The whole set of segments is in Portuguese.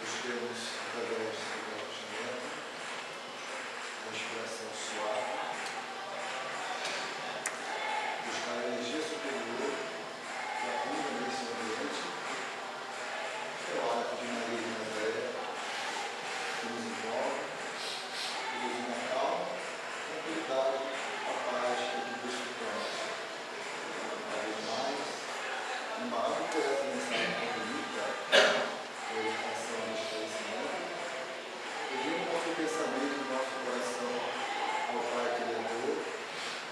busquemos através do relaxamento, respiração suave, buscar a energia superior que atua nesse ambiente, que é o ato de Maria de Nazaré, que nos envolve, que nos dá calma, tranquilidade, a paz que desfrutamos. Cada vez mais, embaixo por essa mensagem bonita, purificação e esclarecimento, pedindo nosso pensamento e nosso coração ao Pai Criador,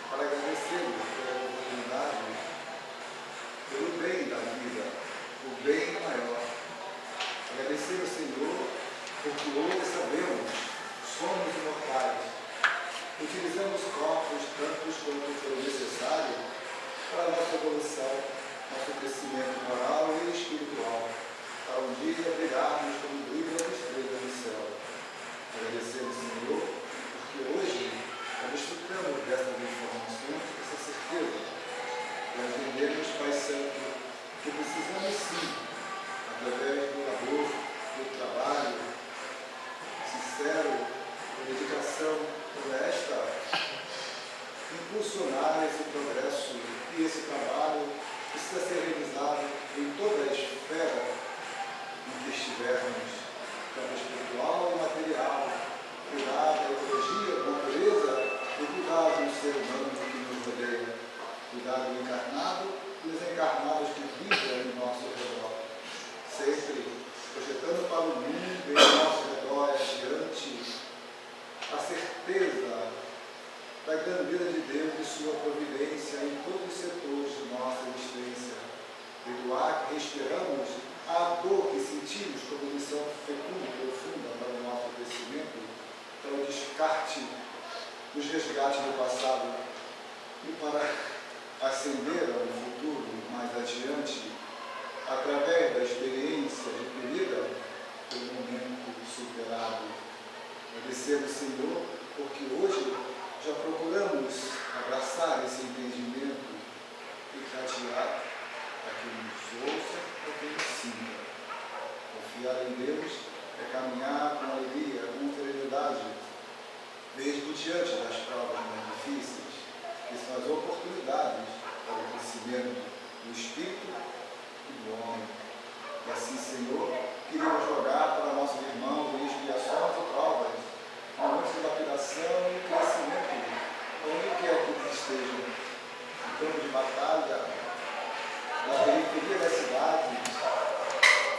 para agradecê-lo pela oportunidade, pelo bem da vida, o bem maior. Agradecer ao Senhor, porque hoje sabemos, somos imortais. Utilizamos corpos tantos quanto for necessário para a nossa evolução, nosso crescimento moral e espiritual, para um dia brilharmos como o brilho das estrelas do céu. Agradecemos, Senhor, porque hoje nós desfrutamos dessas informações, dessa certeza. Nós entendemos, Pai Santo, que precisamos sim, através do labor, do trabalho sincero, da dedicação honesta, impulsionar esse progresso e esse trabalho precisa ser realizado em toda a esfera em que estivermos, tanto espiritual e material, cuidar da ecologia, da natureza e cuidar do ser humano que nos rodeia, cuidar do encarnado e dos encarnados que vivem em nosso redor, sempre projetando para o mundo em nosso redor adiante a certeza da grandeza de Deus e sua providência em todos os setores de nossa existência, do ar que respiramos, a dor que sentimos como missão fecunda e profunda para o nosso crescimento, para o descarte dos resgates do passado e para ascender a um futuro mais adiante, através da experiência adquirida pelo momento superado. Agradecemos, Senhor, porque hoje já procuramos abraçar esse entendimento e catear a quem nos ouça, a quem nos sinta. Confiar em Deus é caminhar com alegria, com serenidade, mesmo diante das provas mais difíceis, que são as oportunidades para o crescimento do espírito e do homem. E assim, Senhor, queremos jogar para nossos irmãos em expiações e provas, momentos de lapidação e crescimento, onde quer que eles estejam, em campo de batalha, na periferia das cidades,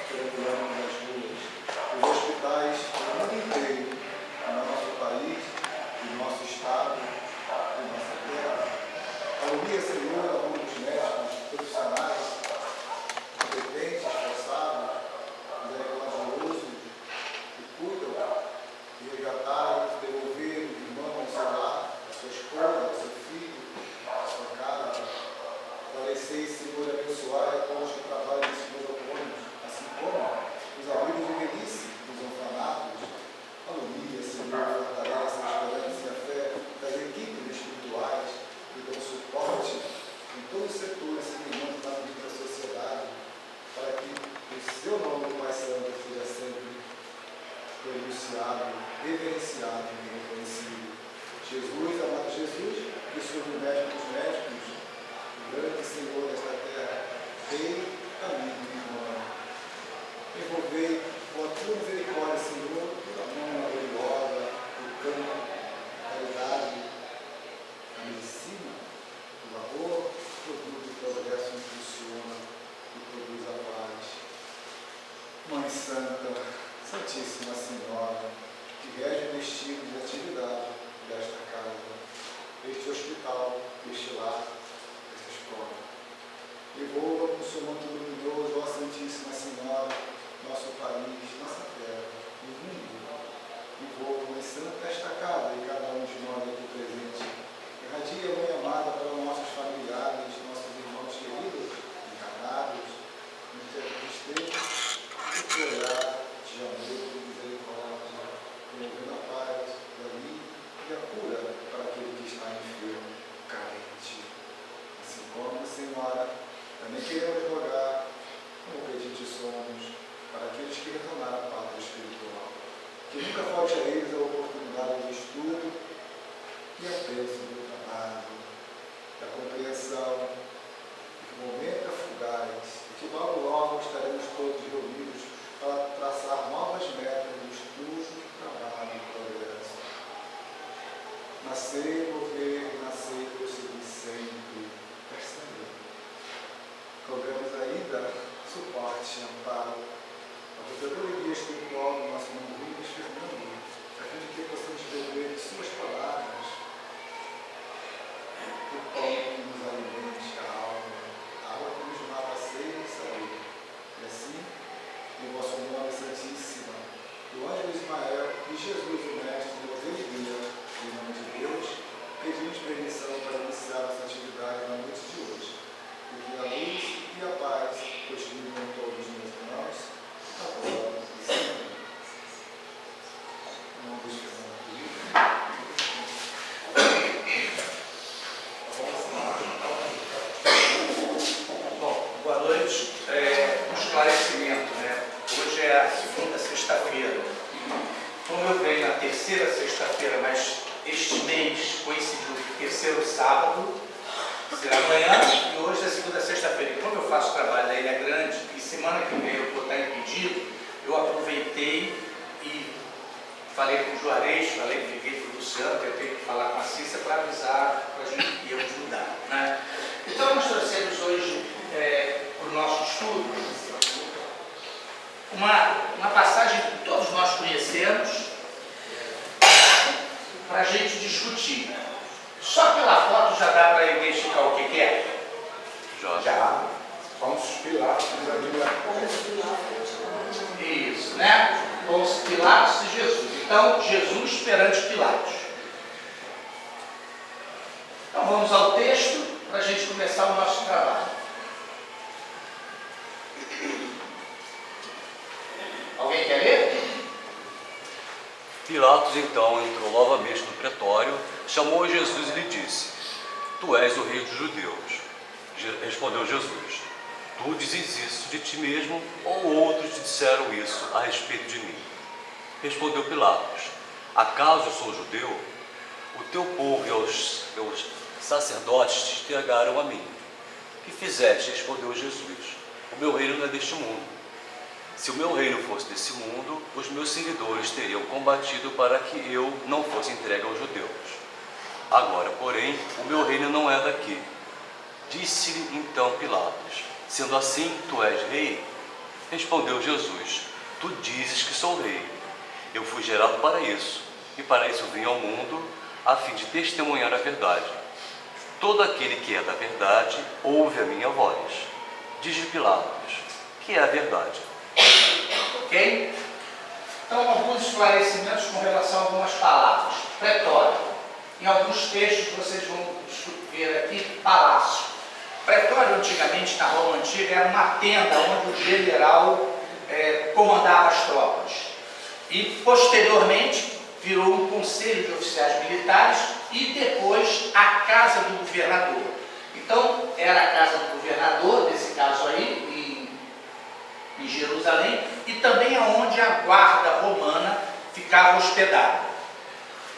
perambulando nas ruas, os hospitais do mundo inteiro, no nosso país, no nosso estado, na nossa terra. Alumia, Senhor, a mão dos médicos, profissionais, competentes, esforçados, misericordiosos, que cuidam de resgatar e devolver o irmão ao seu lar, a sua esposa, ao seu filho, a sua casa. Falecer, Senhor, abençoar a todos que trabalham nesses nosocones, assim como os abrigos de velhice dos orfanatos. Alumia, Senhor, fortalece a esperança e a fé das equipes espirituais que dão suporte em todos os setores semelhantes na vida da sociedade, para que o seu nome, Pai Santo, seja sempre pronunciado, reverenciado e reconhecido. Jesus, amado Jesus, que sou o médico dos médicos, o grande Senhor desta terra, Rei, amigo e irmão. Envolvei com a tua misericórdia, Senhor, a mão gloriosa, o campo, a caridade, a medicina, o labor, produz o progresso, impulsiona e produz a paz. Mãe Santa, Santíssima Senhora, que rege o destino de atividade desta casa, este hospital, este lar, esta escola. Envolva com o seu manto luminoso, ó Santíssima Senhora, nosso país, nossa terra, o mundo. Envolva, Mãe Santa, esta casa e cada um de nós aqui presente. Irradia, Mãe amada, para nossos familiares, nossos irmãos queridos, encarnados, nos que estejam, e que olhar de amor, de misericórdia, promovendo a paz, a vida e a cura para aquele que está enfermo, carente. Assim como, Senhora, também queremos rogar, como pedir somos, estudo e apreço do trabalho, da compreensão, de que o momento é fugaz e que logo logo estaremos todos reunidos para traçar novas metas de estudo, trabalho e progresso. Nascer, mover, nascer, prosseguir sempre, perceber. Cobramos ainda suporte e amparo, a sabedoria espiritual do nosso irmão Luiz Fernando, a fim de que possamos beber de suas palavras, o pão que nos alimente a alma, a água que nos mata a sede e saúde. E assim, em vosso nome santíssimo, do anjo Ismael e Jesus, o Mestre, Deus e Guia, em nome de Deus, pedimos permissão para iniciar nossa atividade na noite de hoje. E que a luz e a paz continuem em todos os meus irmãos, agora e sempre. Não deixe Bom, boa noite. Um esclarecimento, né? Hoje é a segunda sexta-feira. Como eu venho na terceira sexta-feira, mas este mês coincidiu com o terceiro sábado, será amanhã, e hoje é a segunda sexta-feira. E como eu faço trabalho da Ilha Grande, e semana que vem eu vou estar impedido, eu aproveitei e falei com o Juarez, liguei para o Luciano, que eu tenho que falar com a Cícia para avisar, para a gente irmos mudar, né? Então nós trouxemos hoje para o nosso estudo uma passagem que todos nós conhecemos para a gente discutir. Só pela foto já dá para identificar o que é? Já. Pôncio Pilatos. Isso, né? Pôncio Pilatos e Jesus. Então, Jesus perante Pilatos. Então, vamos ao texto para a gente começar o nosso trabalho. Alguém quer ler? Pilatos então entrou novamente no pretório, chamou Jesus e lhe disse: Tu és o rei dos judeus. Respondeu Jesus: Tu dizes isso de ti mesmo, ou outros te disseram isso a respeito de mim? Respondeu Pilatos: Acaso eu sou judeu? O teu povo e os sacerdotes te entregaram a mim. Que fizeste? Respondeu Jesus: O meu reino não é deste mundo. Se o meu reino fosse desse mundo, os meus seguidores teriam combatido para que eu não fosse entregue aos judeus. Agora, porém, o meu reino não é daqui. Disse-lhe então Pilatos: Sendo assim, tu és rei? Respondeu Jesus: Tu dizes que sou rei. Eu fui gerado para isso, e para isso vim ao mundo, a fim de testemunhar a verdade. Todo aquele que é da verdade ouve a minha voz. Diz Pilatos: Que é a verdade? Ok? Então, alguns esclarecimentos com relação a algumas palavras. Pretório. Em alguns textos vocês vão ver aqui palácio. Pretório, antigamente, na Roma Antiga, era uma tenda onde o general comandava as tropas. E, posteriormente, virou um conselho de oficiais militares e depois a casa do governador. Então, era a casa do governador, nesse caso aí, em Jerusalém, e também aonde a guarda romana ficava hospedada.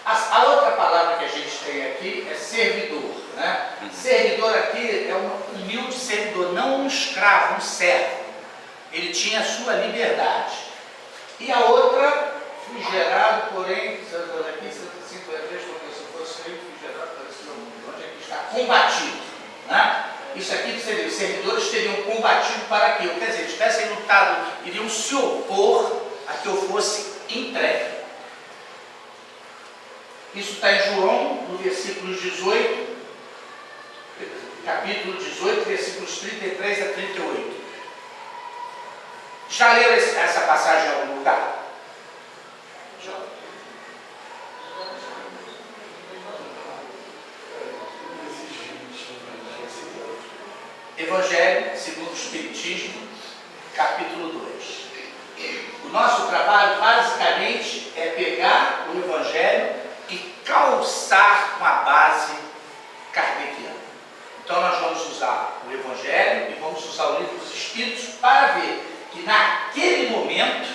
A outra palavra que a gente tem aqui é servidor, né? Servidor aqui é um humilde servidor, não um escravo, um servo. Ele tinha a sua liberdade. E a outra, fui gerado, porém, aqui, 105 vezes, porque se fosse feito, fui gerado para esse mundo, onde é que está combatido, né? Isso aqui, você vê, os servidores teriam combatido para aquilo, quer dizer, tivessem lutado, iriam se opor a que eu fosse entregue. Isso está em João, no versículo 18, capítulo 18, versículos 33 a 38. Já leram essa passagem em algum lugar? Já. Evangelho segundo o Espiritismo, capítulo 2. O nosso trabalho basicamente é pegar o Evangelho e calçar com a base kardeciana. Então nós vamos usar o Evangelho e vamos usar o Livro dos Espíritos para ver que naquele momento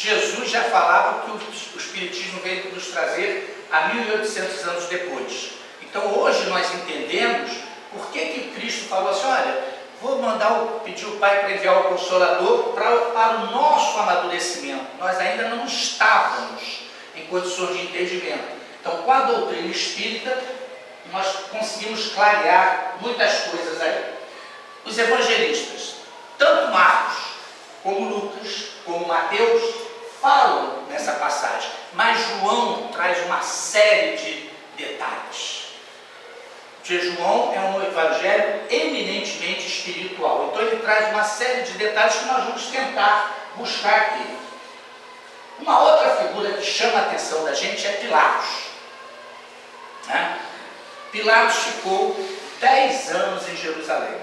Jesus já falava que o Espiritismo veio nos trazer há 1800 anos depois. Então hoje nós entendemos por que Cristo falou assim, olha, vou pedir o Pai para enviar o Consolador para o nosso amadurecimento. Nós ainda não estávamos em condições de entendimento. Então com a doutrina espírita, nós conseguimos clarear muitas coisas aí. Os evangelistas, tanto Marcos, como Lucas, como Mateus, falam nessa passagem, mas João traz uma série de detalhes. Porque João é um evangelho eminentemente espiritual, então ele traz uma série de detalhes que nós vamos tentar buscar aqui. Uma outra figura que chama a atenção da gente é Pilatos, né? Pilatos ficou 10 anos em Jerusalém.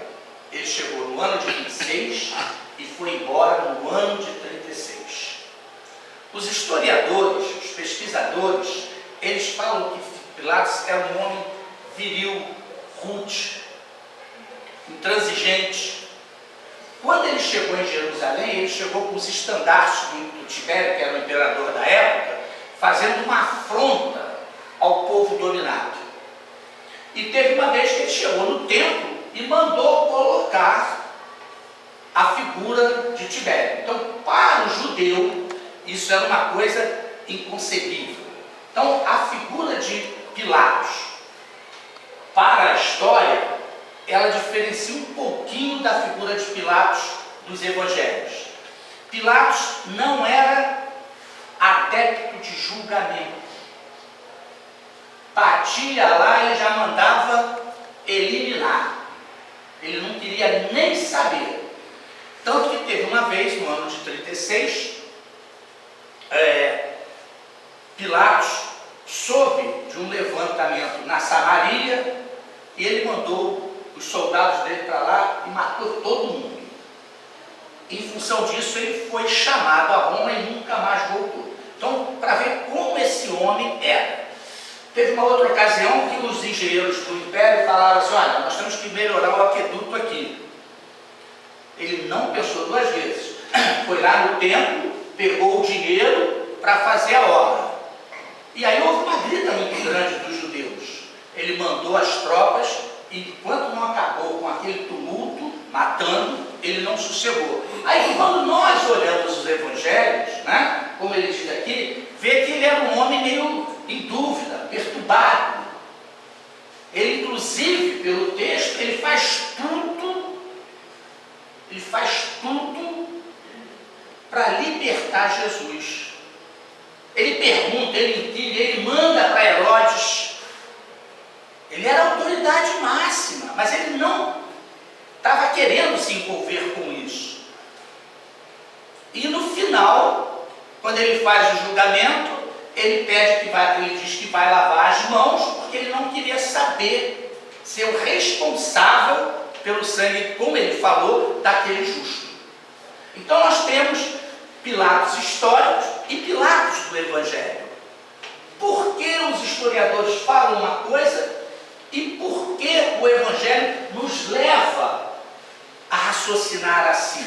Ele chegou no ano de 26 e foi embora no ano de 36. Os historiadores, os pesquisadores, eles falam que Pilatos era um homem viril, rude, intransigente. Quando ele chegou em Jerusalém, ele chegou com os estandartes do Tibério, que era o imperador da época, fazendo uma afronta ao povo dominado. E teve uma vez que ele chegou no templo e mandou colocar a figura de Tibério. Então, para o judeu, isso era uma coisa inconcebível. Então, a figura de Pilatos, para a história, ela diferencia um pouquinho da figura de Pilatos dos evangelhos. Pilatos não era adepto de julgamento. Batia lá e já mandava eliminar. Ele não queria nem saber. Tanto que teve uma vez, no ano de 36, Pilatos soube de um levantamento na Samaria e ele mandou os soldados dele para lá e matou todo mundo. Em função disso, ele foi chamado a Roma e nunca mais voltou. Então, para ver como esse homem era. Teve uma outra ocasião que os engenheiros do Império falaram assim, olha, nós temos que melhorar o aqueduto aqui. Ele não pensou duas vezes. Foi lá no templo, pegou o dinheiro para fazer a obra. E aí houve uma grita muito grande dos judeus. Ele mandou as tropas e enquanto não acabou com aquele tumulto, matando, ele não sossegou. Aí quando nós olhamos os evangelhos, né, como ele diz aqui, vê que ele era um homem meio em dúvida, perturbado. Ele, inclusive, pelo texto, ele faz tudo para libertar Jesus. Ele pergunta, ele intriga, ele manda para Herodes. Ele era a autoridade máxima, mas ele não estava querendo se envolver com isso. E no final, quando ele faz o julgamento, ele diz que vai lavar as mãos, porque ele não queria saber ser o responsável pelo sangue, como ele falou, daquele justo. Então nós temos Pilatos históricos e Pilatos do Evangelho. Por que os historiadores falam uma coisa e por que o Evangelho nos leva a raciocinar assim?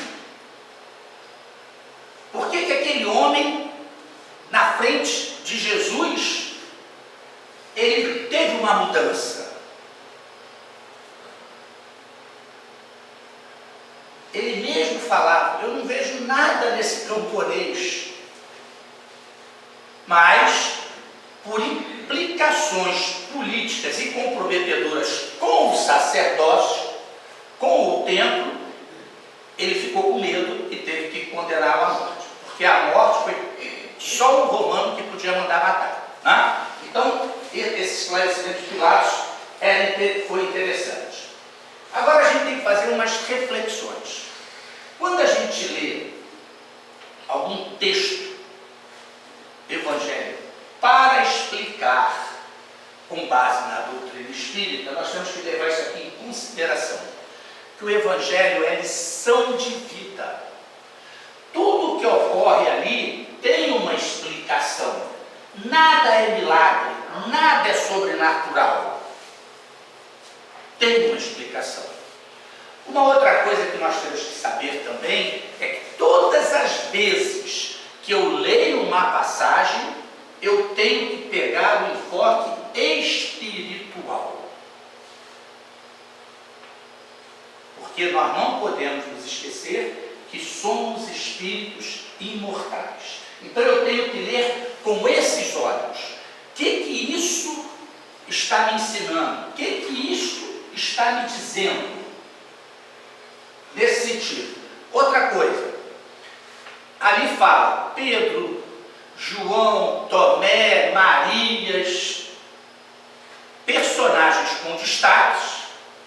Por que aquele homem, na frente de Jesus, ele teve uma mudança? Ele mesmo falava, eu não vejo nada nesse camponês, mas por implicações políticas e comprometedoras com o sacerdócio, com o templo, ele ficou com medo e teve que condená-lo à morte, porque a morte foi só um romano que podia mandar matar, né? Então, esse esclarecimento de Pilatos foi interessante. Agora a gente tem que fazer umas reflexões. Quando a gente lê algum texto evangélico para explicar com base na doutrina espírita, nós temos que levar isso aqui em consideração, que o evangelho é lição de vida. Tudo que ocorre ali tem uma explicação. Nada é milagre, nada é sobrenatural. Tem uma explicação. Uma outra coisa que nós temos que saber também é que todas as vezes que eu leio uma passagem, eu tenho que pegar o enfoque espiritual. Porque nós não podemos nos esquecer que somos espíritos imortais. Então eu tenho que ler com esses olhos. O que isso está me ensinando? O que isso está me dizendo? Nesse sentido. Outra coisa. Ali fala Pedro, João, Tomé, Marias, personagens com destaques,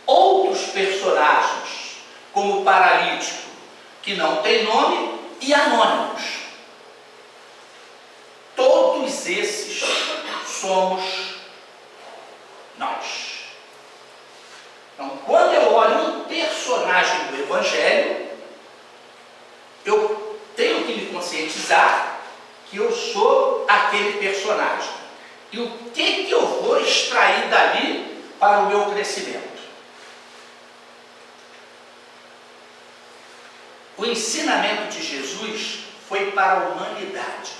outros personagens, como o paralítico, que não tem nome, e anônimos. Todos esses somos nós. Então, quando eu olho um personagem do Evangelho, eu tenho que me conscientizar que eu sou aquele personagem. E o que eu vou extrair dali para o meu crescimento? O ensinamento de Jesus foi para a humanidade.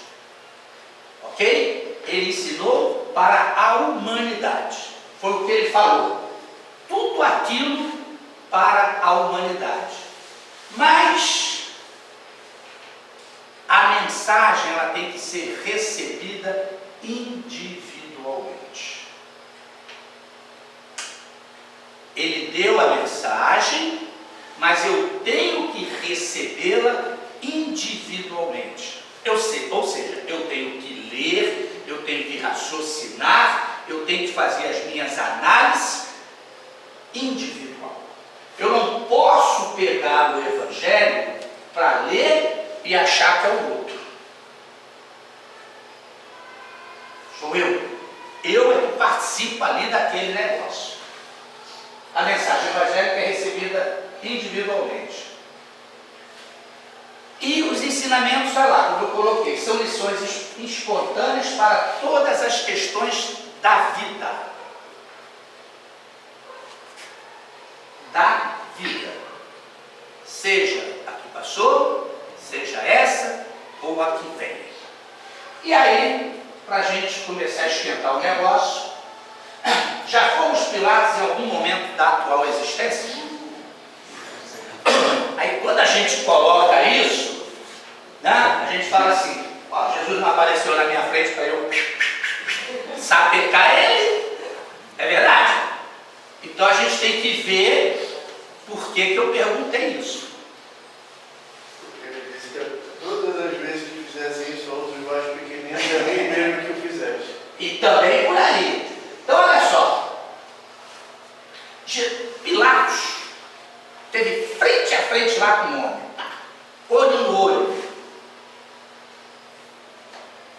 Ok? Ele ensinou para a humanidade. Foi o que ele falou. Tudo aquilo para a humanidade. Mas a mensagem ela tem que ser recebida individualmente. Ele deu a mensagem, mas eu tenho que recebê-la individualmente. Ou seja, eu tenho que ler, eu tenho que raciocinar, eu tenho que fazer as minhas análises individual. Eu não posso pegar o Evangelho para ler e achar que é o outro. Sou eu. Eu é que participo ali daquele negócio. A mensagem evangélica é recebida individualmente. E os ensinamentos, olha lá, como eu coloquei, são lições espontâneas para todas as questões da vida. Da vida. Seja a que passou, seja essa ou a que vem. E aí, para a gente começar a esquentar o negócio, já fomos Pilatos em algum momento da atual existência? Aí quando a gente coloca isso, né, a gente fala assim, ó, Jesus não apareceu na minha frente para eu sapecar ele. É verdade? Então a gente tem que ver por que eu perguntei isso. Porque ele disse que todas as vezes que fizessem isso, outros mais pequeninos, é nem mesmo que o fizesse. E também por aí. Então olha só, Pilatos teve frente a frente lá com o homem, olho no olho.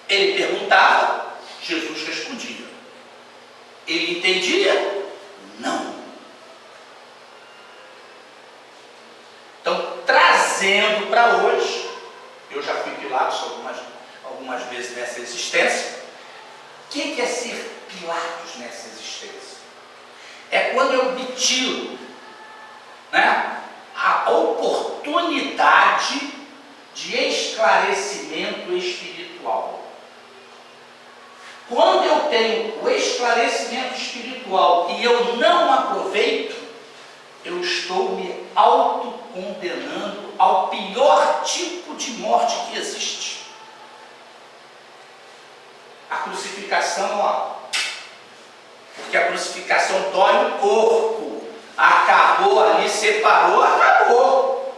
Ele perguntava, Jesus respondia. Ele entendia? Não. Então, trazendo para hoje, eu já fui Pilatos algumas vezes nessa existência. O que é ser Pilatos nessa existência? É quando eu me tiro, né, a oportunidade de esclarecimento espiritual. Quando eu tenho o esclarecimento espiritual e eu não aproveito, eu estou me autocondenando ao pior tipo de morte que existe. A crucificação, ó, porque a crucificação dói o corpo. Acabou ali, separou, acabou.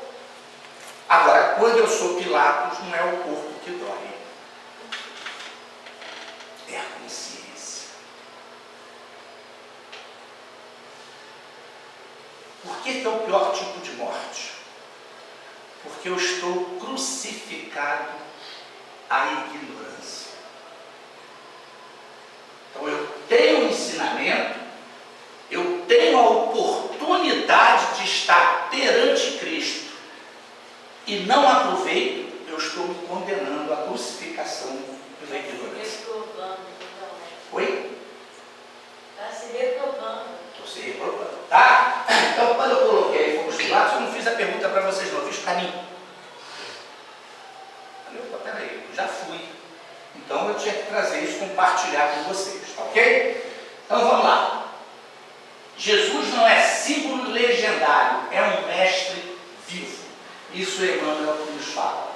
Agora, quando eu sou Pilatos, não é o corpo que dói. É a consciência. Por que é o pior tipo de morte? Porque eu estou crucificado à ignorância. Então eu tenho um ensinamento, eu tenho a oportunidade de estar perante Cristo e não aproveito, eu estou me condenando à crucificação pela ignorância. Oi? Está se reprovando. Estou se reprovando, tá? Então quando eu coloquei fomos Pilatos, eu não fiz a pergunta para vocês não, eu fiz para mim. Opa, peraí, eu já fui. Então eu tinha que trazer isso, compartilhar com vocês, tá ok? Então vamos lá. Jesus não é símbolo legendário, é um mestre vivo. Isso Emmanuel nos fala.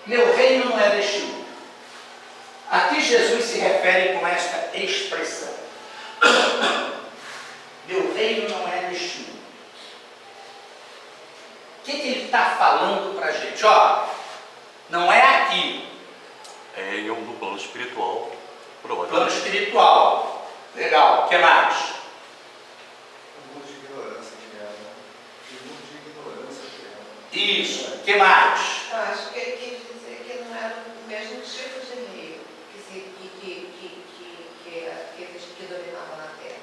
Meu reino não é deste mundo. Aqui Jesus se refere com esta expressão. Meu reino não é deste mundo. O que ele está falando para a gente? Ó, não é aqui. É no plano espiritual, Plano provavelmente. espiritual. Legal. O que mais? O mundo de ignorância que é, né? O mundo de ignorância que é. Isso. O que mais? Eu acho que ele quis dizer que não era o mesmo tipo de rei que dominava na Terra.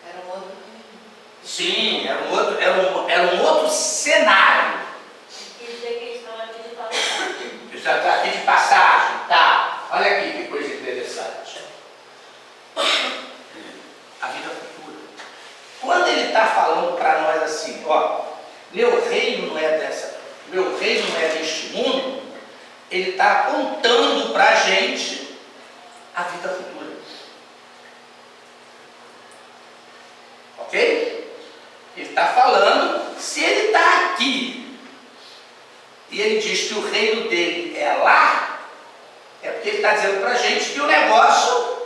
Era um outro reino. Sim, era um outro cenário. Quer dizer que eles estão aqui de passagem. Já está aqui de passagem, tá? Olha aqui que coisa interessante. A vida futura. Quando ele está falando para nós assim, ó, meu reino não é deste mundo, ele está apontando para a gente a vida futura. Ok? Ele está falando, se ele está aqui e ele diz que o reino dele é lá, é porque ele está dizendo para a gente que o negócio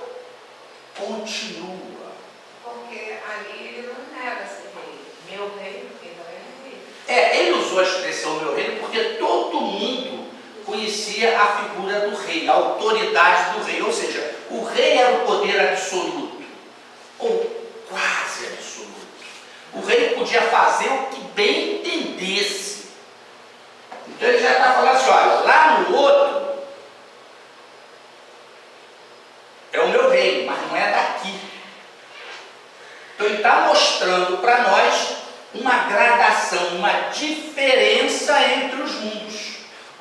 continua. Porque ali ele não nega esse rei. Meu reino, ele não é rei. Ele usou a expressão meu reino porque todo mundo conhecia a figura do rei, a autoridade do rei, ou seja, o rei era o poder absoluto, ou quase absoluto. O rei podia fazer o que bem entendesse. Então ele já está falando assim, olha, lá no outro é o meu reino, mas não é daqui. Então ele está mostrando para nós uma gradação, uma diferença entre os mundos.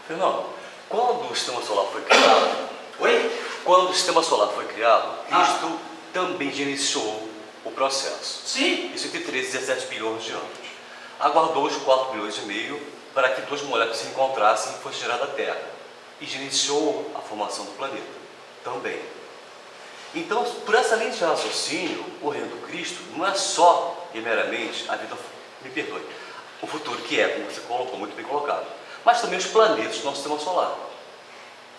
Fernando, quando o sistema solar foi criado, Oi? quando o sistema solar foi criado, Cristo também já iniciou o processo. Sim. Isso entre 13 e 17 bilhões de anos. Aguardou os 4 bilhões e meio para que duas moléculas se encontrassem e fosse gerada a Terra. E já iniciou a formação do planeta também. Então, por essa linha de raciocínio, o reino do Cristo não é só e meramente a vida, me perdoe, o futuro que é, como você colocou, muito bem colocado, mas também os planetas do nosso sistema solar.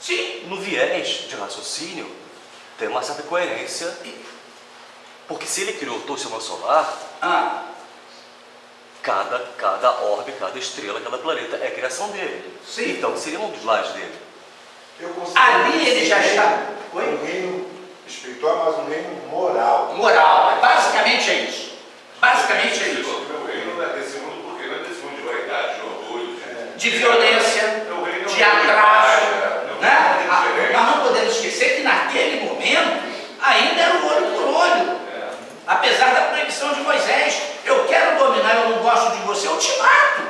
Sim. No viés de raciocínio, tem uma certa coerência, porque se ele criou todo o sistema solar, cada orbe, cada estrela, cada planeta é a criação dele. Sim. Então, seria um dos lares dele. Eu considero Ali ele esse já reino está. Oi? Um reino espiritual, mas um reino moral. Moral. Basicamente é isso. Basicamente é isso. Meu reino não é desse mundo, porque não é desse mundo de vaidade, de orgulho, De violência, Meu reino de é um atraso. reino Né? diferente. Nós não podemos esquecer que naquele momento ainda era o olho por olho. Apesar da proibição de Moisés, eu quero dominar, eu não gosto de você, eu te mato.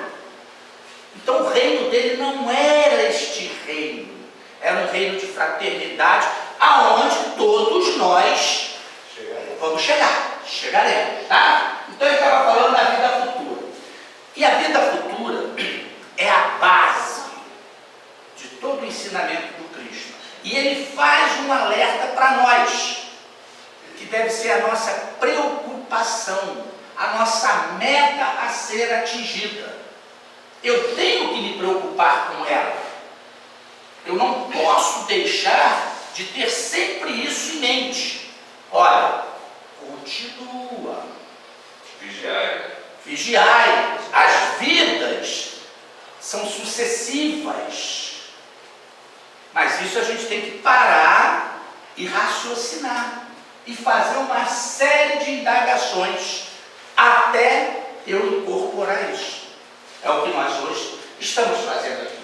Então o reino dele não era este reino, era um reino de fraternidade, aonde todos nós vamos chegaremos, tá? Então ele estava falando da vida futura. E a vida futura é a base de todo o ensinamento do Cristo. E ele faz um alerta para nós, que deve ser a nossa preocupação, a nossa meta a ser atingida. Eu tenho que me preocupar com ela. Eu não posso deixar de ter sempre isso em mente. Olha, continua. Vigiai. As vidas são sucessivas. Mas isso a gente tem que parar e raciocinar. E fazer uma série de indagações até eu incorporar isso. É o que nós hoje estamos fazendo aqui.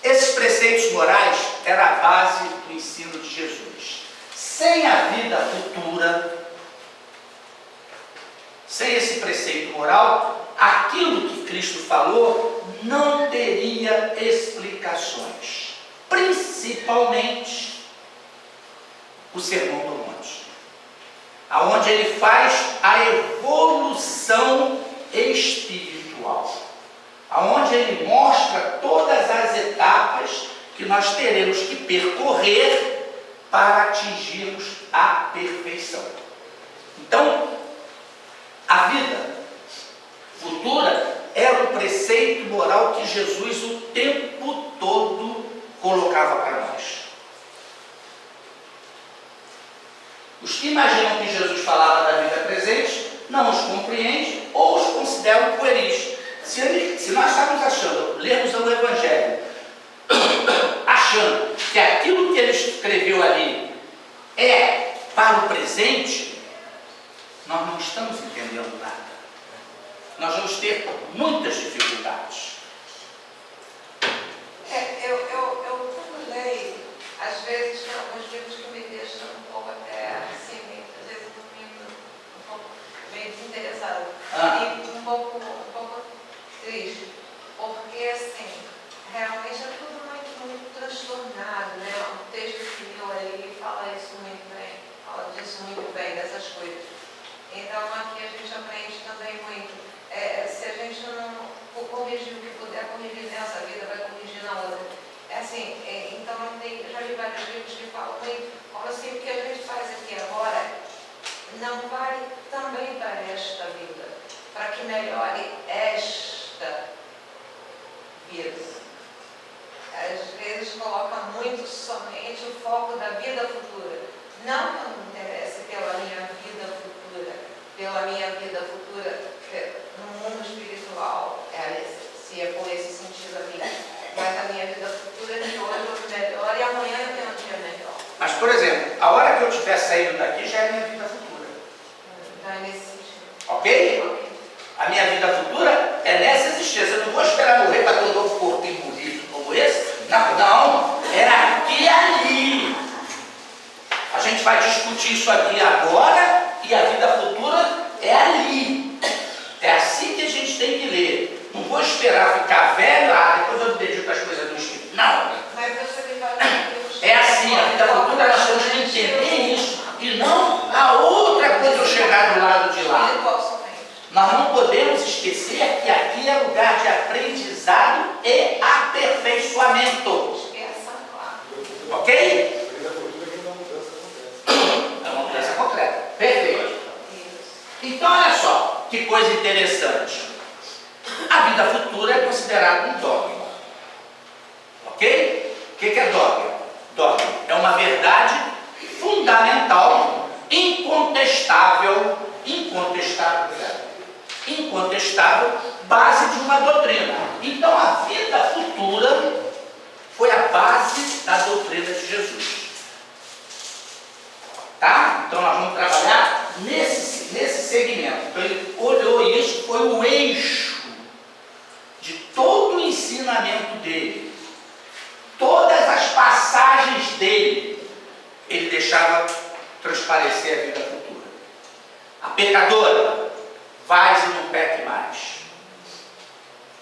Esses preceitos morais eram a base do ensino de Jesus. Sem a vida futura, sem esse preceito moral, aquilo que Cristo falou não teria explicações. Principalmente o Sermão do Monte, aonde ele faz a evolução espiritual. espiritual, aonde ele mostra todas as etapas que nós teremos que percorrer para atingirmos a perfeição. Então, a vida futura era o preceito moral que Jesus o tempo todo colocava para nós. Os que imaginam que Jesus falava da vida presente não os compreendem ou os consideram pueris. Se nós estamos achando, lermos o Evangelho, achando que aquilo que ele escreveu ali é para o presente, nós não estamos entendendo nada. Nós vamos ter muitas dificuldades. Eu quando leio, às vezes tem alguns livros que me deixam um pouco até assim, às vezes um pouco meio desinteressado e um pouco triste, porque assim, realmente é tudo muito transtornado, né? O texto que leu ali fala isso muito bem, fala disso muito bem, dessas coisas. Então aqui a gente aprende também muito. Se a gente não corrigir o que puder corrigir nessa vida, vai corrigir na outra. Então eu já li vários livros que falam muito, como assim, o que a gente faz aqui agora não vale também para esta vida, para que melhore esta vida. Às vezes coloca muito somente o foco da vida futura. Não que eu não me interesse pela minha vida futura, no mundo espiritual, se é por esse sentido a vida. Mas a minha vida futura de hoje eu melhor e amanhã eu tenho um dia melhor. Mas, por exemplo, a hora que eu estiver saindo daqui já é minha vida futura. Não é nesse sentido. Ok? A minha vida futura é nessa existência. Eu não vou esperar morrer para ter um novo corpinho bonito como esse. Não. É aqui e ali. A gente vai discutir isso aqui agora e a vida futura é ali. É assim que a gente tem que ler. Não vou esperar ficar velho, depois eu me dedico às coisas do Espírito. Não. Mas você tem vários É assim, a vida futura nós temos que entender isso. E não a outra coisa eu chegar do lado de lá. Nós não podemos esquecer que aqui é lugar de aprendizado e aperfeiçoamento. Ok? É uma mudança concreta. Perfeito. Então, olha só, que coisa interessante. A vida futura é considerada um dogma. Ok? O que é dogma? Dogma é uma verdade fundamental, incontestável, base de uma doutrina. Então, a vida futura foi a base da doutrina de Jesus. Tá? Então, nós vamos trabalhar nesse segmento. Então, ele olhou isso, foi o eixo de todo o ensinamento dele. Todas as passagens dele, ele deixava transparecer a vida futura. A pecadora, vais e não peque mais.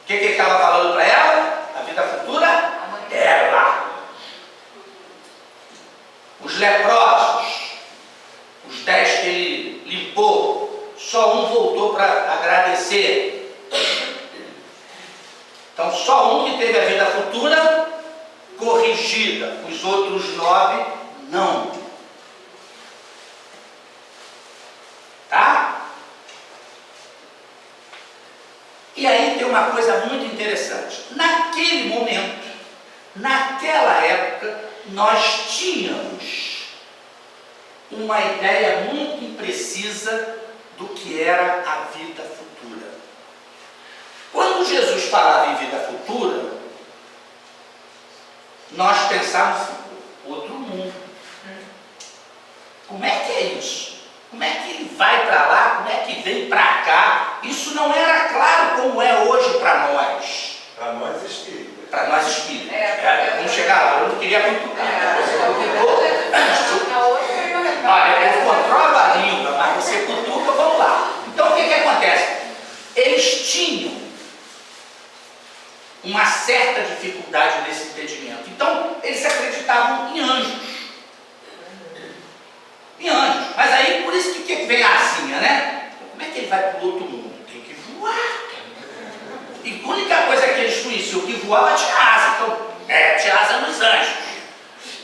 O que ele estava falando para ela? A vida futura? Ela. Os leprosos, os 10 que ele limpou, só um voltou para agradecer. Então, só um que teve a vida futura corrigida, os outros 9 não. Tá? E aí tem uma coisa muito interessante. Naquele momento, naquela época, nós tínhamos uma ideia muito imprecisa do que era a vida futura. Quando Jesus falava em vida futura, nós pensávamos assim, outro mundo. Como é que é isso? Como é que ele vai para lá? Como é que vem para cá? Isso não era claro como é hoje para nós. Para nós espíritas. Para nós espíritas. Vamos chegar lá, eu não queria cutucar. Olha, eu controlo a língua, mas você cutuca, vamos lá. Então o que acontece? Eles tinham uma certa dificuldade nesse entendimento. Então, eles acreditavam em anjos. Em anjos. Mas aí, por isso que vem a asinha, né? Como é que ele vai para o outro mundo? Tem que voar. E a única coisa que eles conheciam que voava tinha asa. Então, tinha asa nos anjos.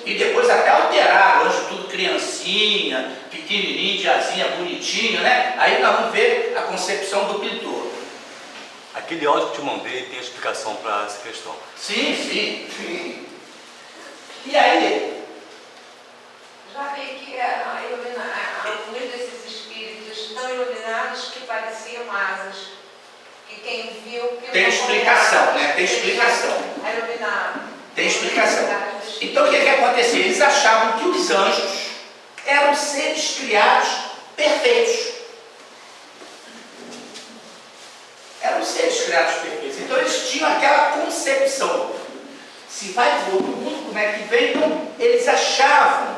E depois até alteraram, o anjo tudo criancinha, pequenininho, de asinha, bonitinho, né? Aí nós vamos ver a concepção do pintor. Aquele áudio que te mandei tem explicação para essa questão. Sim. E aí? Já vi que alguns desses espíritos tão iluminados que pareciam asas. E quem viu... Tem explicação, né? Tem explicação. É iluminado. Tem explicação. Então o que acontecia? Eles achavam que os anjos eram seres criados perfeitos. Eram seres criados perfeitos. Então eles tinham aquela concepção. Se vai para o outro mundo, como é que vem? Então, eles achavam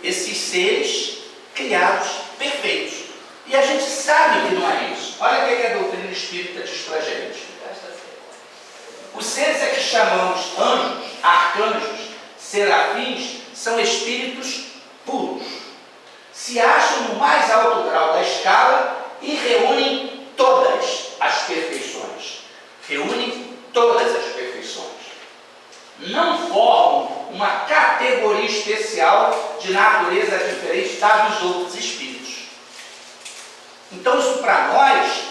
esses seres criados perfeitos. E a gente sabe que não é isso. Olha o que a doutrina espírita diz para a gente. Os seres a que chamamos anjos, arcanjos, serafins, são espíritos puros. Se acham no mais alto grau da escala e reúnem todas as perfeições. Reúnem todas as perfeições. Não formam uma categoria especial de natureza diferente da dos outros espíritos. Então isso para nós,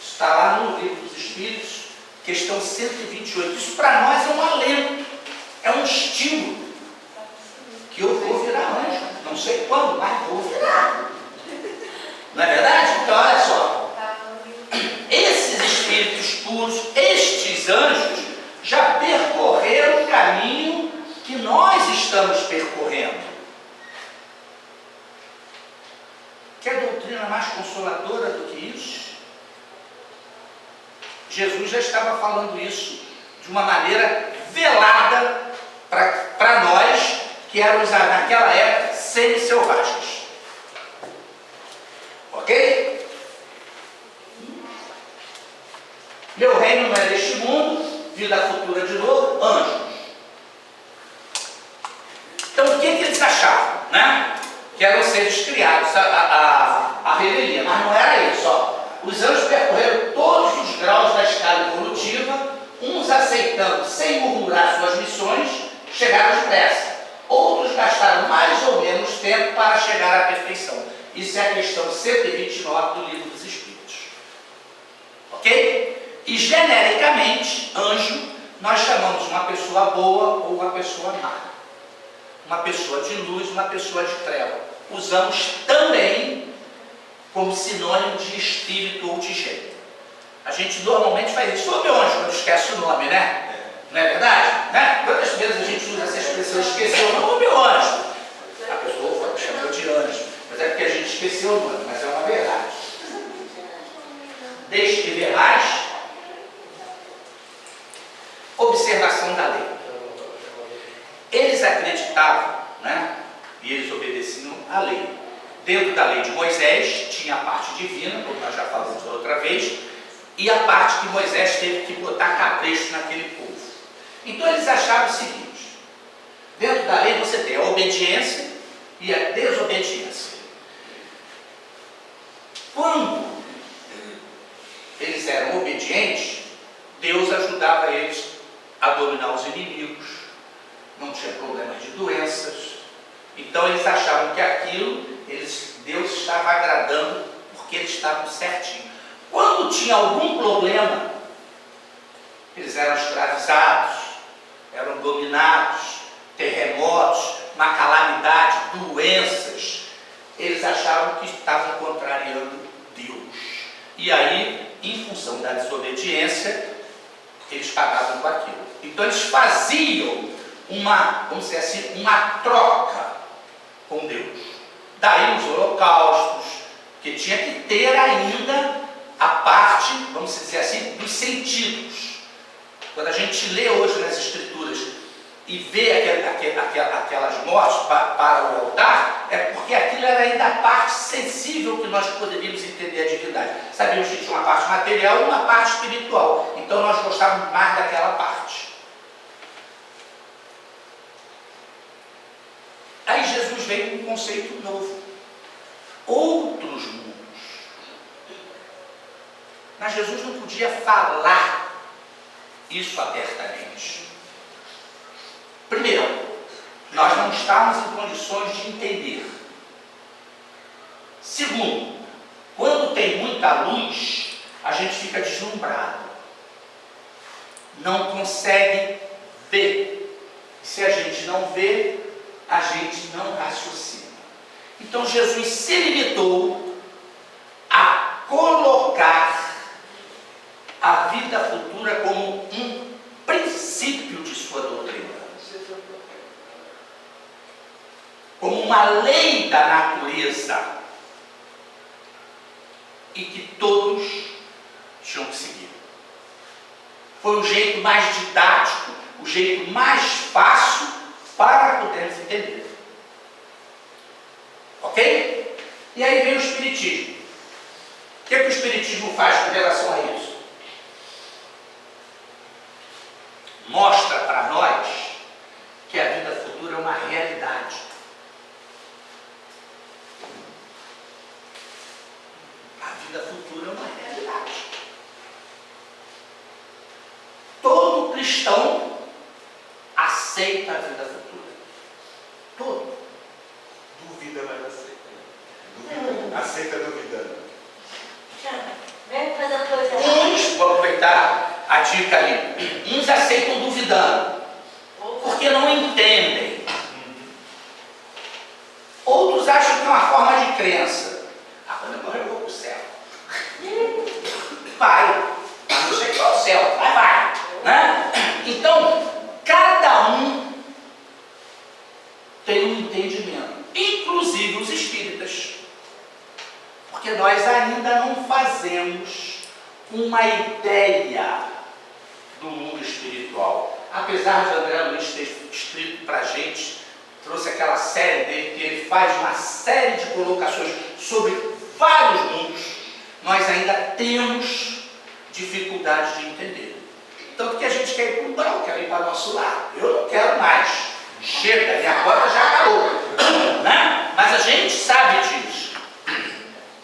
está lá no livro dos Espíritos, questão 128, isso para nós é um alento, é um estímulo, que eu vou virar anjo, não sei quando, mas vou virar. Não é verdade? Então olha só, esses espíritos puros, estes anjos, já percorreram o caminho que nós estamos percorrendo. Quer doutrina mais consoladora do que isso? Jesus já estava falando isso de uma maneira velada para nós, que éramos naquela época semi-selvagens. Ok? Meu reino não é deste mundo, vida futura de novo, anjos. Então o que eles achavam, né? Que eram seres criados a revelia, mas não era isso, ó. Os anjos percorreram todos os graus da escala evolutiva, uns aceitando sem murmurar suas missões, chegaram depressa. Outros gastaram mais ou menos tempo para chegar à perfeição. Isso é a questão 129 do Livro dos Espíritos. Ok? E genericamente, anjo, nós chamamos uma pessoa boa ou uma pessoa má. Uma pessoa de luz, uma pessoa de treva. Usamos também como sinônimo de espírito ou de gênero. A gente normalmente faz isso. Ô meu anjo, quando esquece o nome, né? Não é verdade? Né? Quantas vezes a gente usa essa expressão, esqueceu o nome? Ô meu anjo. A pessoa chama de anjo, mas é porque a gente esqueceu o nome, mas é uma verdade. Desde que verás, observação da lei. Eles acreditavam, né? E eles obedeciam à lei. Dentro da lei de Moisés tinha a parte divina, como nós já falamos da outra vez, e a parte que Moisés teve que botar cabresto naquele povo. Então eles achavam o seguinte: dentro da lei você tem a obediência e a desobediência. Quando eles eram obedientes, Deus ajudava eles a dominar os inimigos, não tinha problemas de doenças. Então eles achavam que aquilo, Deus estava agradando porque eles estavam certinhos. Quando tinha algum problema, eles eram escravizados, eram dominados, terremotos, uma calamidade, doenças, eles achavam que estavam contrariando Deus. E aí, em função da desobediência, eles pagavam com aquilo. Então eles faziam vamos dizer assim, uma troca com Deus. Daí os holocaustos, que tinha que ter ainda a parte, vamos dizer assim, dos sentidos. Quando a gente lê hoje nas Escrituras e vê aquelas mortes para o altar, é porque aquilo era ainda a parte sensível que nós poderíamos entender a divindade. Sabíamos que tinha uma parte material e uma parte espiritual. Então nós gostávamos mais daquela parte. Aí Jesus veio com um conceito novo. Outros mundos. Mas Jesus não podia falar isso abertamente. Primeiro, nós não estamos em condições de entender. Segundo, quando tem muita luz, a gente fica deslumbrado. Não consegue ver. Se a gente não vê, a gente não raciocina. Então Jesus se limitou a colocar a vida futura como um princípio de sua doutrina, como uma lei da natureza, e que todos tinham que seguir. Foi o jeito mais didático, o jeito mais fácil para podermos entender. Ok? E aí vem o Espiritismo. O que é que o Espiritismo faz com relação a isso? Mostra para nós que a vida futura é uma realidade. A vida futura é uma realidade. Todo cristão aceita a vida futura. Todo. Duvida, mas aceita. Duvida. Aceita duvidando. Vem fazendo coisa Uns, vou aproveitar a dica ali, uns aceitam duvidando, porque não entendem. Outros acham que é uma forma de crença. Quando eu morrer eu vou para o céu. Vai. Não sei qual é o céu. Vai. Né? Então, cada um tem um entendimento. Inclusive os espíritas. Porque nós ainda não fazemos uma ideia do mundo espiritual. Apesar de André Luiz ter escrito para a gente, trouxe aquela série dele, que ele faz uma série de colocações sobre vários mundos, nós ainda temos dificuldade de entender. Tanto que a gente quer ir para o umbral, quer ir para o nosso lar. Eu não quero mais. Chega, minha cota já acabou. Né? Mas a gente sabe disso.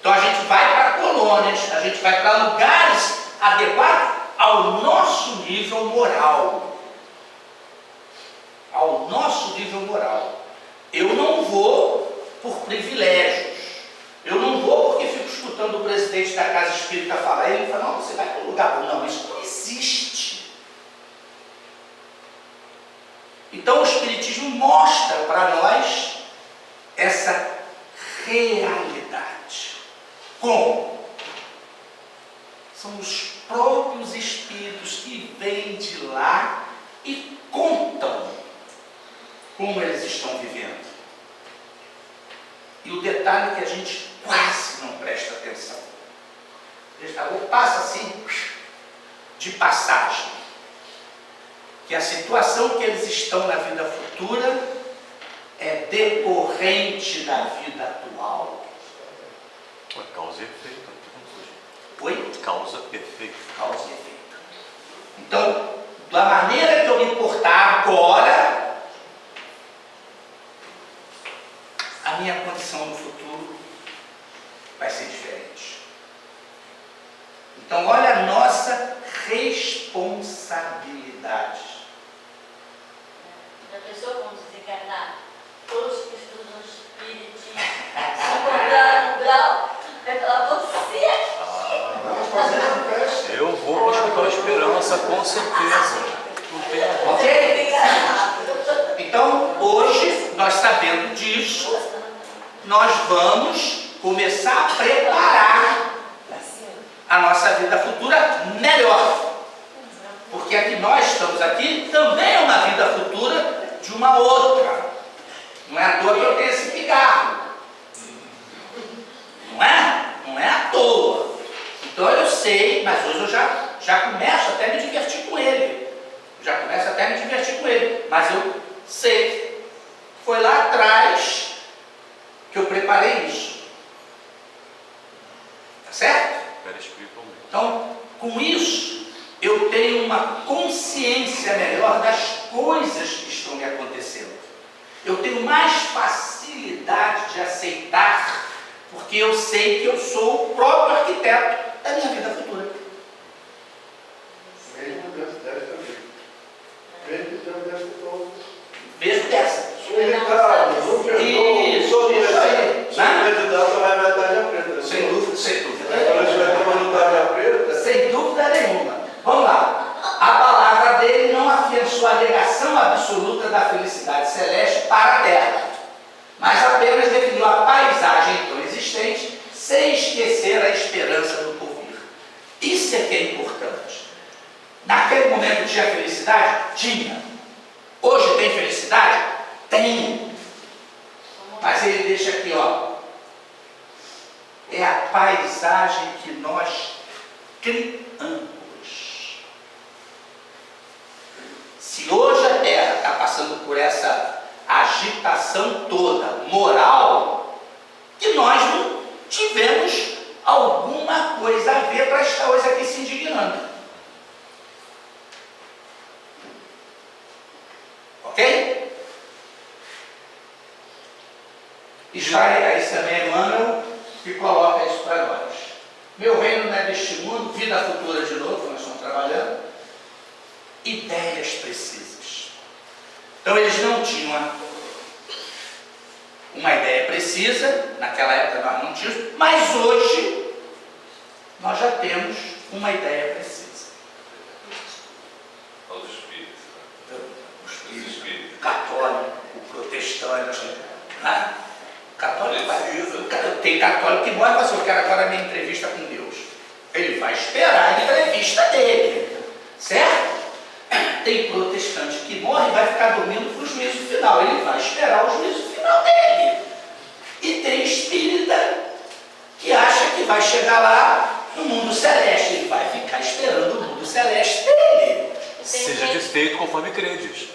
Então a gente vai para colônias, a gente vai para lugares adequados ao nosso nível moral. Ao nosso nível moral. Eu não vou por privilégios. Eu não vou porque fico escutando o presidente da casa espírita falar. Ele fala, não, você vai para um lugar bom. Não, isso não existe. Então o Espiritismo mostra para nós essa realidade. Como? São os próprios espíritos que vêm de lá e contam como eles estão vivendo. E o detalhe é que a gente quase não presta atenção. Ou passa assim, de passagem. Que a situação que eles estão na vida futura é decorrente da vida atual. Causa e efeito. Oi? Causa perfeita. Causa e efeito. Então, da maneira que eu me portar agora, a minha condição no futuro vai ser diferente. Então, olha a nossa responsabilidade. Já pensou como desencarnar? Todos que estudam espiritismo, se encontrar no grau, vai falar, você. Vamos fazer um teste. Eu vou para o Hospital Esperança, com certeza. Não tem a Ok? Então, hoje, nós sabendo disso, nós vamos começar a preparar a nossa vida futura melhor. Porque a que nós estamos aqui também é uma vida futura de uma outra. Não é à toa que eu tenho esse pigarro. Não é? Não é à toa. Então eu sei, mas hoje eu já começo até a me divertir com ele. Mas eu sei. Foi lá atrás que eu preparei isso. Tá certo? espiritualmente. Então, com isso, eu tenho uma consciência melhor das coisas que estão me acontecendo. Eu tenho mais facilidade de aceitar, porque eu sei que eu sou o próprio arquiteto da minha vida futura. Mesmo deve ter Mesmo que já deve ter Mesmo dessa. irritado, não perdoa. Isso, Sou isso aí. candidato vai ver a tarja preta. Sem dúvida, sem dúvida. Agora se vai tomando tarja preta. Sem dúvida nenhuma. Vamos lá. A palavra dele não afiançou a negação absoluta da felicidade celeste para a terra, mas apenas definiu a paisagem então existente, sem esquecer a esperança do porvir. Isso é que é importante. Naquele momento tinha felicidade? Tinha. Hoje tem felicidade? Tem. Mas ele deixa aqui, ó. É a paisagem que nós criamos. Se hoje a Terra está passando por essa agitação toda moral, que nós não tivemos alguma coisa a ver para estar hoje aqui se indignando. Ok? Israel, isso também é Emmanuel que coloca isso para nós. Meu reino não é deste mundo, vida futura de novo, nós estamos trabalhando. Ideias precisas. Então eles não tinham uma ideia precisa, naquela época nós não tínhamos, mas hoje nós já temos uma ideia precisa. Aos espíritos. O espírito, Os espíritos. o católico, o protestante, né? O católico tem católico que morre e fala assim, eu quero agora a minha entrevista com Deus. Ele vai esperar a entrevista dele, certo? Tem protestante que morre e vai ficar dormindo para o juízo final. Ele vai esperar o juízo final dele. E tem espírita que acha que vai chegar lá no mundo celeste. Ele vai ficar esperando o mundo celeste dele. Seja desfeito conforme credes.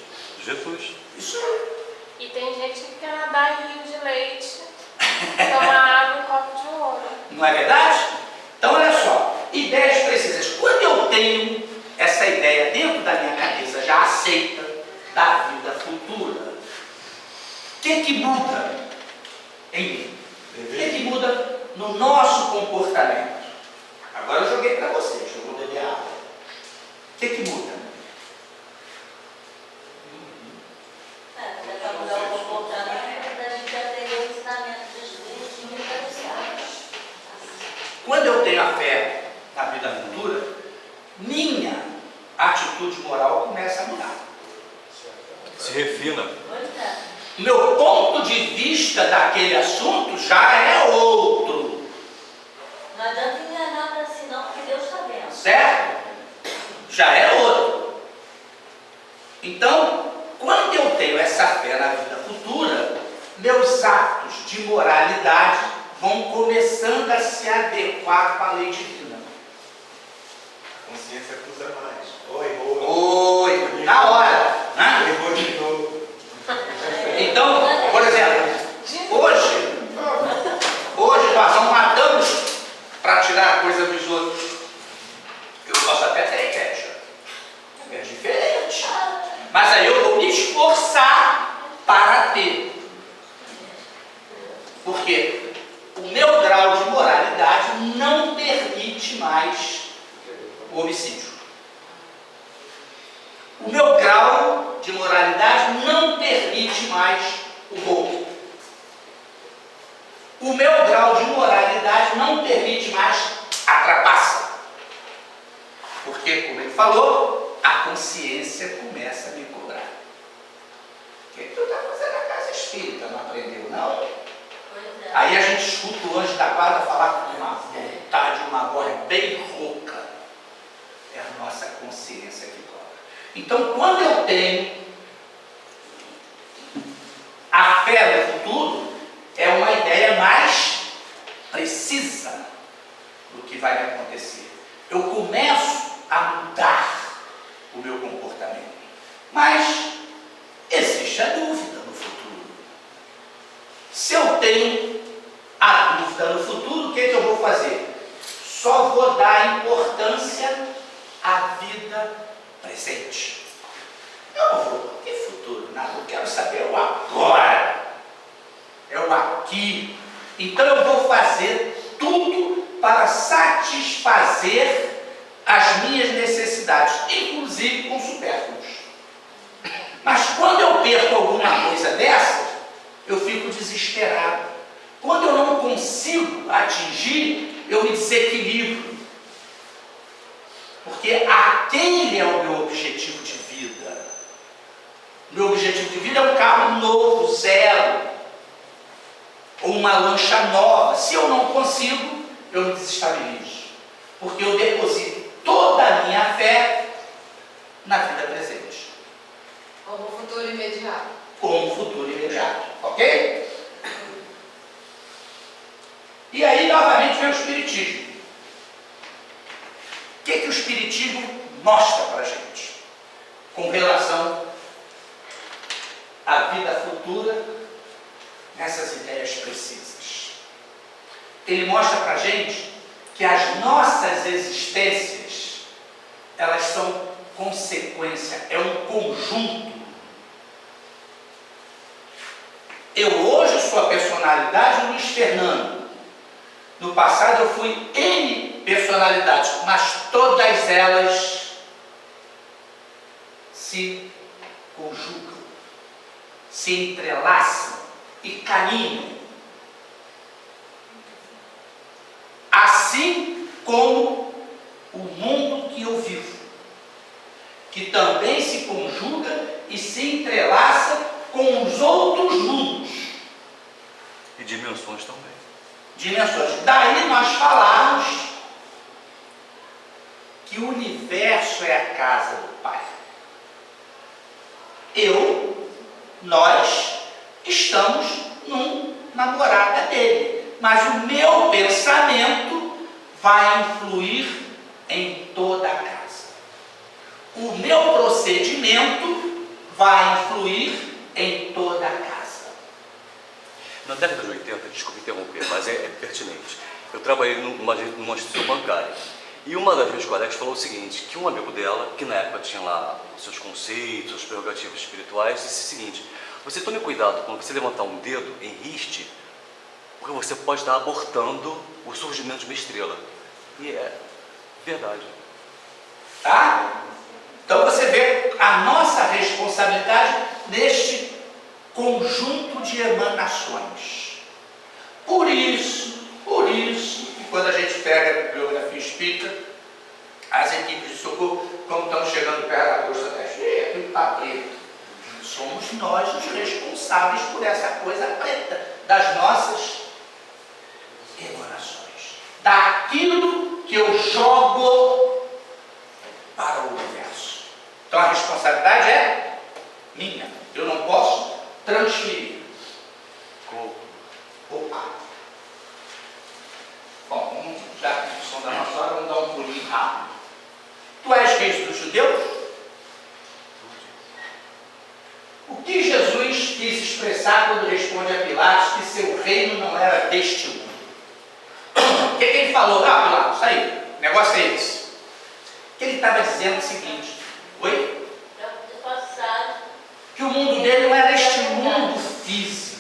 Jesus. Isso aí. E tem gente que quer nadar em rio de leite, tomar água em copo de ouro. Não é verdade? Então, olha só. Ideias precisas. Quando eu tenho essa ideia dentro da minha cabeça, já aceita, da vida futura, o que muda em mim? O que muda no nosso comportamento? Agora eu joguei para vocês, eu vou beber água. O que muda? Já está mudando o comportamento da gente atender o ensinamento dos espíritos universais. Quando eu tenho a fé na vida futura, minha atitude moral começa a mudar. Se refina. Pois é. Meu ponto de vista daquele assunto já é outro, Não adianta enganar para si não, porque Deus está vendo. certo? Já é outro. Então, quando eu tenho essa fé na vida futura, meus atos de moralidade vão começando a se adequar com a lei divina. A consciência acusa mais. Errou. Oi, na hora, né? Errou de novo. Então, por exemplo, hoje nós não matamos para tirar a coisa dos outros. Eu posso até ter inveja. É diferente. Mas aí eu vou me esforçar para ter. Porque o meu grau de moralidade não permite mais o homicídio. O meu grau de moralidade não permite mais o roubo. O meu grau de moralidade não permite mais a trapaça. Porque, como ele falou, a consciência começa a me cobrar. O que tu está fazendo na casa espírita? Não aprendeu, não? Pois é. Aí a gente escuta o anjo da guarda falar com uma vontade, uma voz bem rouca. É a nossa consciência que cobra. Então, quando eu tenho a fé no futuro, é uma ideia mais precisa do que vai acontecer. Eu começo a mudar o meu comportamento. Mas existe a dúvida no futuro. Se eu tenho a dúvida no futuro, o que eu vou fazer? Só vou dar importância à vida presente. Eu não vou, que futuro? Nada, eu quero saber o agora. É o aqui. Então eu vou fazer tudo para satisfazer as minhas necessidades, inclusive com supérfluos. uma coisa dessa, eu fico desesperado. Quando eu não consigo atingir, eu me desequilibro. Porque aquele é o meu objetivo de vida. Meu objetivo de vida é um carro novo, zero. Ou uma lancha nova. Se eu não consigo, eu me desestabilizo. Porque eu deposito toda a minha fé na vida presente. Como futuro imediato. Como futuro imediato. Ok? E aí, novamente, vem o Espiritismo. O que o Espiritismo mostra para a gente com relação à vida futura nessas ideias precisas? Ele mostra para a gente que as nossas existências, elas são consequência, é um conjunto. Eu hoje sou a personalidade Luiz Fernando. No passado eu fui N personalidades, mas todas elas se conjugam, se entrelaçam e caminham. Assim como o mundo que eu vivo, que também se conjuga e se entrelaça com os outros mundos. E dimensões também. Dimensões. Daí nós falamos que o universo é a casa do Pai. Nós estamos na morada dele. Mas o meu pensamento vai influir em toda a casa. O meu procedimento vai influir em toda a casa. Na década de 80, desculpe interromper, mas é pertinente. Eu trabalhei numa instituição bancária. E uma das minhas colegas falou o seguinte, que um amigo dela, que na época tinha lá os seus conceitos, as prerrogativas espirituais, disse o seguinte: você tome cuidado quando você levantar um dedo em riste, porque você pode estar abortando o surgimento de uma estrela. E é verdade. Tá? Então você vê a nossa responsabilidade neste conjunto de emanações. Por isso, que quando a gente pega a bibliografia espírita, as equipes de socorro, como estão chegando perto da costa da cheia, tudo está preto. Somos nós os responsáveis por essa coisa preta, das nossas emanações. Daquilo que eu jogo para o universo. Então a responsabilidade é minha. Eu não posso transferir. Opa! Bom, já que a discussão da nossa hora, vamos dar um pulinho rápido. Tu és rei dos judeus? O que Jesus quis expressar quando responde a Pilatos que seu reino não era deste mundo? O que ele falou? Ah, Pilatos, aí, o negócio é esse. Que ele estava dizendo o seguinte: oi? Que o mundo dele não era este mundo físico.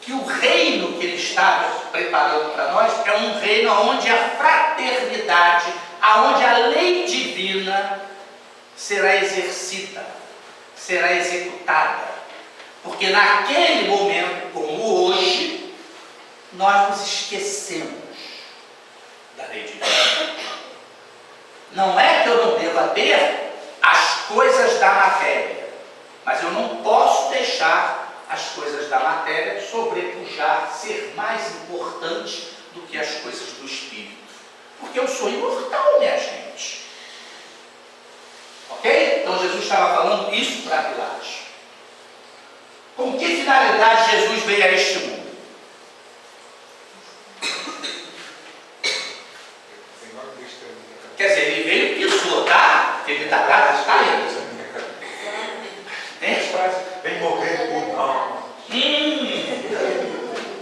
Que o reino que ele estava preparando para nós é um reino onde a fraternidade, onde a lei divina será exercida, será executada. Porque naquele momento, como hoje, nós nos esquecemos da lei divina. Não é que eu não deva ter as coisas da matéria, mas eu não posso deixar as coisas da matéria sobrepujar, ser mais importante do que as coisas do espírito. Porque eu sou imortal, minha gente. Ok? Então Jesus estava falando isso para Pilatos. Com que finalidade Jesus veio a este mundo? Quer dizer, ele veio e pisou, tá? Ele está aí. Vem morrer por não.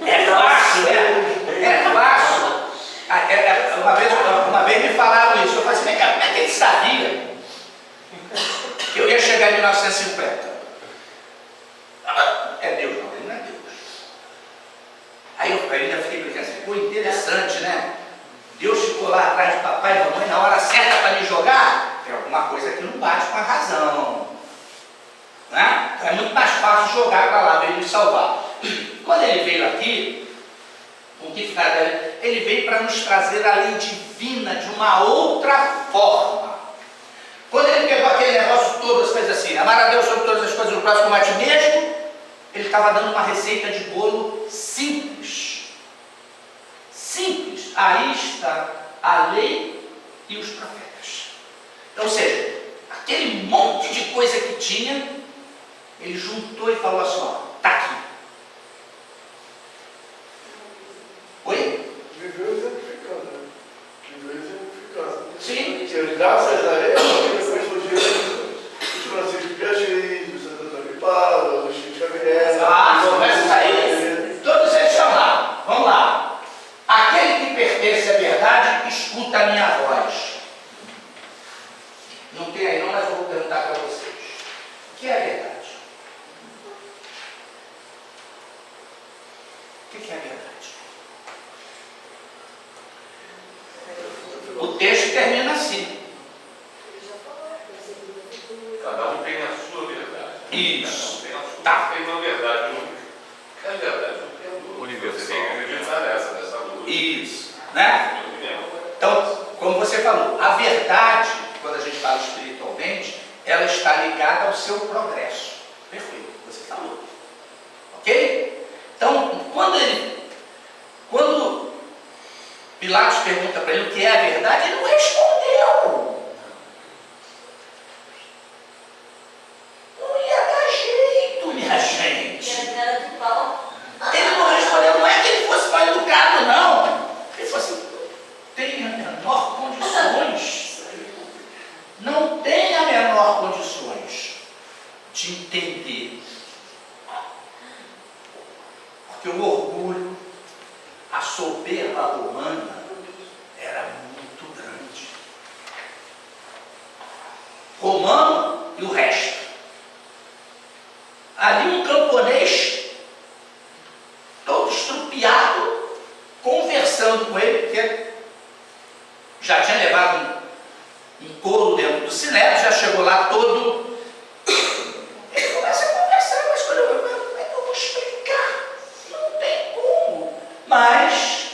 É fácil, né? É fácil. Uma vez me falaram isso. Eu falei assim, vem cá, como é que ele sabia que eu ia chegar em 1950? É Deus, não, ele não é Deus. Aí eu ainda fiquei brincando assim, pô, interessante, né? Deus ficou lá atrás de papai e mamãe na hora certa para me jogar. uma coisa que não bate com a razão. Né? Então é muito mais fácil jogar para lá, veio nos salvar. Quando ele veio aqui, o que fica dele? Ele veio para nos trazer a lei divina de uma outra forma. Quando ele pegou aquele negócio todo, fez assim, amar a Deus sobre todas as coisas, o próximo como a ti mesmo, ele estava dando uma receita de bolo simples. Simples. Aí está a lei e os profetas. Ou seja, aquele monte de coisa que tinha, ele juntou e falou assim, ó, está aqui. Oi? Viveu exemplificando, né? Viveu exemplificando. Sim. Porque graças a ele, depois surgiram os Francisco de Assis, os Santo Antônio de Pádua, os Chico Xavier. Começa aí. Todos eles estão lá. Vamos lá. Aquele que pertence à verdade, escuta a minha voz. Não tem aí não, mas eu vou perguntar para vocês. O que é a verdade? O que é a verdade? O texto termina assim. Cada um tem a sua verdade. Isso. Cada um tem a sua. Tá. Tem uma verdade única. É verdade única. Você tem que acreditar nessa luz. Isso. Né? Minha opinião. Então, como você falou, a verdade, quando a gente fala espiritualmente, ela está ligada ao seu progresso. Perfeito, você falou. Ok? Então, quando Pilatos pergunta para ele o que é a verdade, ele não respondeu. Não ia dar jeito, minha gente. Tinha cara de pau. Ele não respondeu, não é que ele fosse mal educado, não. Ele falou assim, não tem a menor condições. Não tem a menor condições de entender. Porque o orgulho, a soberba romana era muito grande. Romano e o resto. Ali um camponês, todo estrupiado, conversando com ele, porque já tinha levado um couro dentro do sinédrio, já chegou lá todo. Ele começa a conversar, mas quando eu vou explicar, não tem como. Mas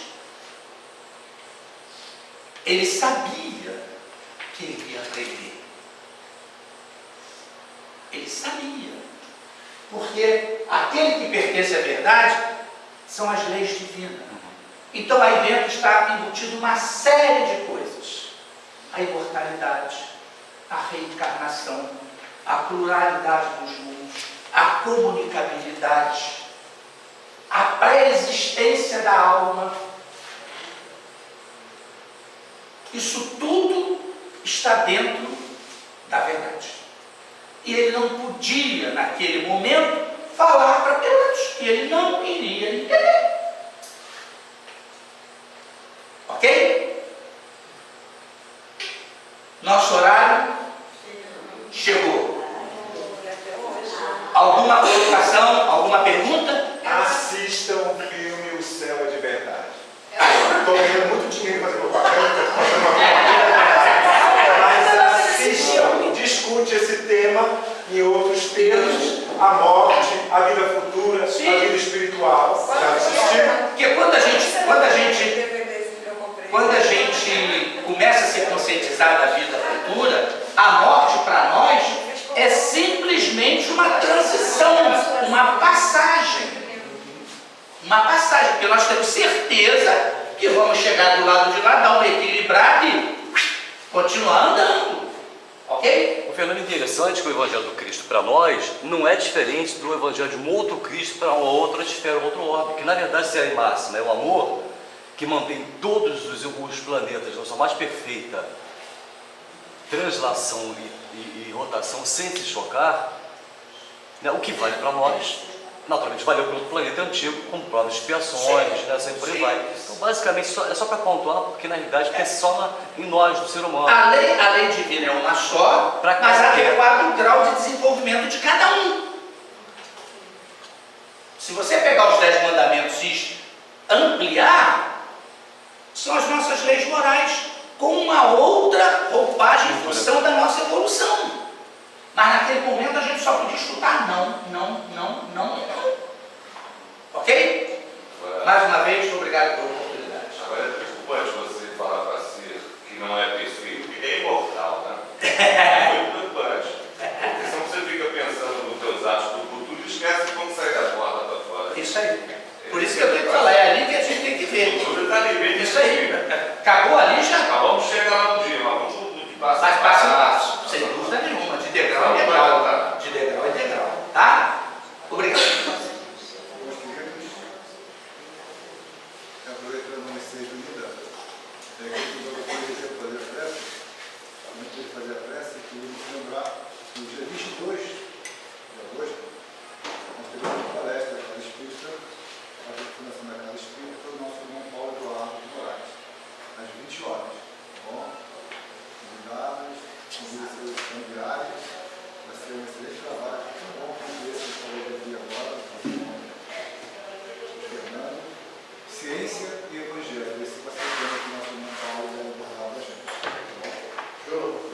ele sabia que ele ia aprender. Ele sabia. Porque aquele que pertence à verdade são as leis divinas. Então aí dentro está embutido uma série de coisas. A imortalidade, a reencarnação, a pluralidade dos mundos, a comunicabilidade, a pré-existência da alma. Isso tudo está dentro da verdade. E ele não podia, naquele momento, falar para Pilatos que ele não iria entender. Ok? Nosso horário chegou. Alguma colocação, alguma pergunta? Assistam o filme O Céu é de Verdade. Estou ganhando muito dinheiro fazendo propaganda. Mas assistam, discute esse tema em outros termos, a morte, a vida futura, Sim. a vida espiritual. Já assistiu? Porque quando a gente começa a ser conscientizado da vida futura, a morte para nós é simplesmente uma transição, uma passagem. Uma passagem, porque nós temos certeza que vamos chegar do lado de lá, dar uma equilibrada e continuar andando. Ok? O Fernando, interessante que o Evangelho do Cristo para nós não é diferente do Evangelho de um outro Cristo para uma outra esfera, outro orbe, que na verdade se é máxima, é o amor que mantém todos os planetas na sua mais perfeita translação e rotação sem se chocar, né? O que vale para nós, naturalmente valeu para o planeta antigo, com provas de expiações, né? Assim por aí vai. Então, basicamente, é só para pontuar, porque na realidade pensa só em nós, do ser humano. A lei divina é uma só, mas adequada ao grau de desenvolvimento de cada um. Se você pegar os 10 mandamentos e ampliar, são as nossas leis morais. com uma outra roupagem em função da nossa evolução. Mas naquele momento a gente só podia escutar não, não, não, não e não. Ok? Mais uma vez, obrigado pela oportunidade. Agora é preocupante você falar para si que não é perfeito, que é imortal, né? É muito preocupante. Porque senão você fica pensando nos teus atos do futuro e esquece quando sai da porta para fora. Isso aí. Por isso que eu tenho que falar, é ali que a gente tem que ver. O futuro está ali, vem Isso aí. Acabou ali já. Acabamos de chegar lá no dia, mas vamos de passo Mas passo a passo, sem dúvida nenhuma, de degrau em degrau. De degrau em degrau. Tá? Obrigado. Meus queridos, aproveitando o ensejo de unidade, que eu vou fazer a prece, antes de fazer a prece, eu queria me lembrar que no dia 22 de agosto, nós teremos uma palestra da Casa Espírita, a Fundação da Casa Espírita, o nosso irmão Paulo Eduardo de Moraes, às 20 horas. Tá bom? Convidados, convido seus familiares, vai ser um excelente trabalho, tão bom como esse que eu falei aqui agora, Fernando. Ciência e Evangelho, esse vai ser o tema que o nosso irmão Paulo vai abordar para a gente. Tá bom? Show.